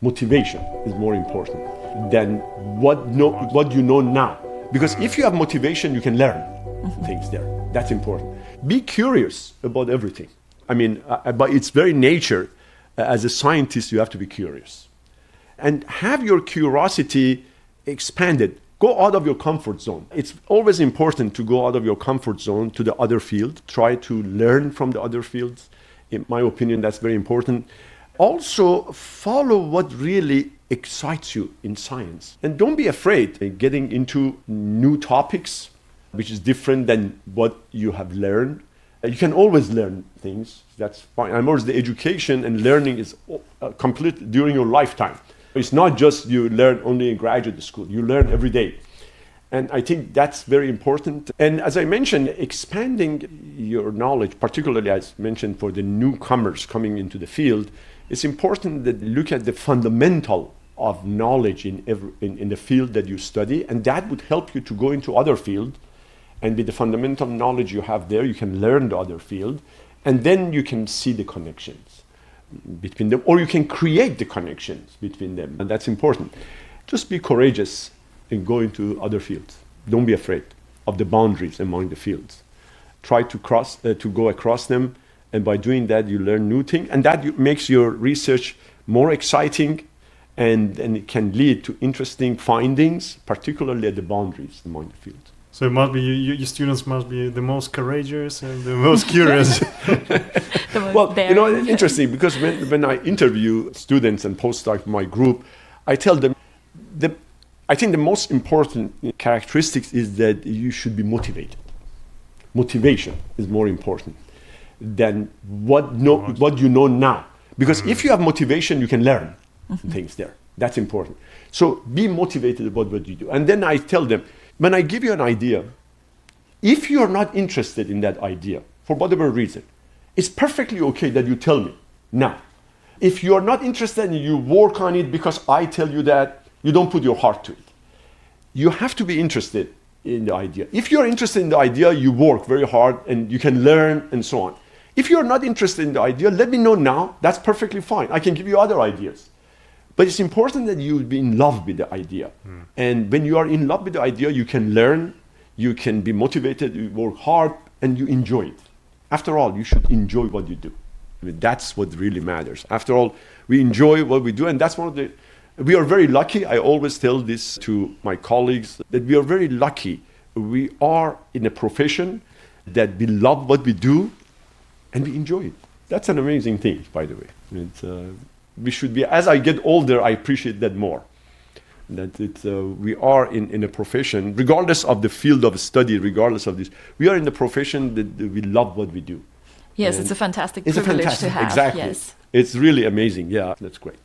Motivation is more important than what you know now. Because if you have motivation, you can learn things there. That's important. Be curious about everything. I mean, by its very nature, as a scientist, you have to be curious. And have your curiosity expanded. Go out of your comfort zone. It's always important to go out of your comfort zone to the other field. Try to learn from the other fields. In my opinion, that's very important. Also, follow what really excites you in science. And don't be afraid of getting into new topics, which is different than what you have learned. You can always learn things. That's fine. And more, the education and learning is complete during your lifetime. It's not just you learn only in graduate school. You learn every day. And I think that's very important. And as I mentioned, expanding your knowledge, particularly as mentioned for the newcomers coming into the field, it's important that you look at the fundamental of knowledge in the field that you study, and that would help you to go into other field. And with the fundamental knowledge you have there, you can learn the other field, and then you can see the connections between them, or you can create the connections between them, and that's important. Just be courageous and go into other fields. Don't be afraid of the boundaries among the fields. Try to go across them, and by doing that, you learn new things, and that makes your research more exciting, and it can lead to interesting findings, particularly at the boundaries among the fields. So it must be your students must be the most courageous and the most curious. Well, you know, it's interesting because when I interview students and postdocs in my group, I tell them I think the most important characteristics is that you should be motivated. Motivation is more important than what you know now. Because if you have motivation, you can learn things there. That's important. So be motivated about what you do. And then I tell them, when I give you an idea, if you are not interested in that idea, for whatever reason, it's perfectly okay that you tell me now. If you are not interested and you work on it because I tell you that, you don't put your heart to it. You have to be interested in the idea. If you are interested in the idea, you work very hard and you can learn and so on. If you are not interested in the idea, let me know now. That's perfectly fine. I can give you other ideas. But it's important that you be in love with the idea. And when you are in love with the idea, you can learn, you can be motivated, you work hard, and you enjoy it. After all, you should enjoy what you do. I mean, that's what really matters. After all, we enjoy what we do, and that's we are very lucky. I always tell this to my colleagues, that we are very lucky. We are in a profession that we love what we do, and we enjoy it. That's an amazing thing, by the way. We should be, as I get older, I appreciate that more. That we are in a profession, regardless of the field of study, regardless of this, we are in the profession that we love what we do. Yes, and it's a fantastic privilege to have. Exactly. Yes. It's really amazing. Yeah, that's great.